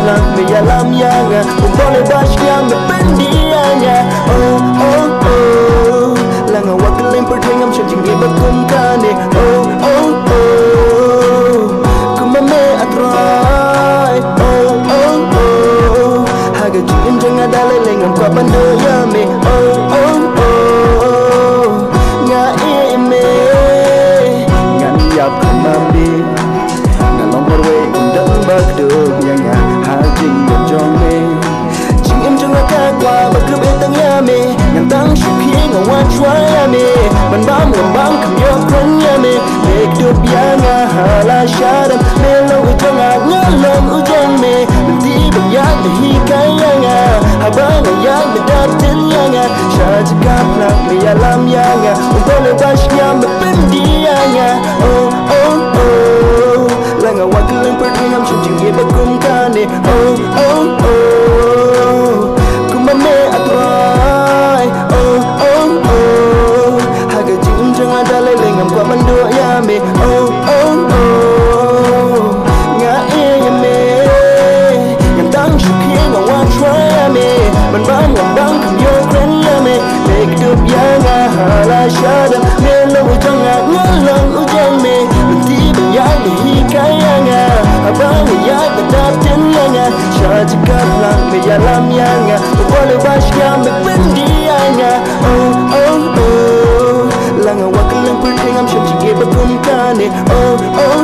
kaplan me ya lam yanga umpole bashya me pendianya oh oh oh langa wakalim pertengam shanjingi bakum kane oh oh oh kumame atrai oh oh oh haga jin janga dale lengam kwa bando ya me oh oh oh nga eme nga niap kamambi nga longkorwe undang bagdog nyanga hajing jong me jing em janga kakwa bakub etang ya me yang tang shuki nga wan chwa ya me man bam lambang kam yo kron ya me mek dup ya nga hala sharam me lo ujanga ngalong ujang me menti bayang hi kaya nga habang ya me datin ya nga shaji kaplan me ya lam ya nga umpole bashnya me pendia nga oh oh oh langa wakalim pertengam shanjingi bakum kane oh oh oh kumame atrai oh oh oh haga jing janga dale lengam kwa mando ya me oh oh oh nga me yang tang shuki nga wan try ya me man bang bang kam yo kren ya me make dup ya nga hala shada me lo janga ngalong ujang me menti bayang hi kaya nga abang ya badatin ya nga shaji kaplan me ya lam ya nga wale bashya me pendia nga oh oh oh langa wakalim pertengam shanjingi bakum kane oh oh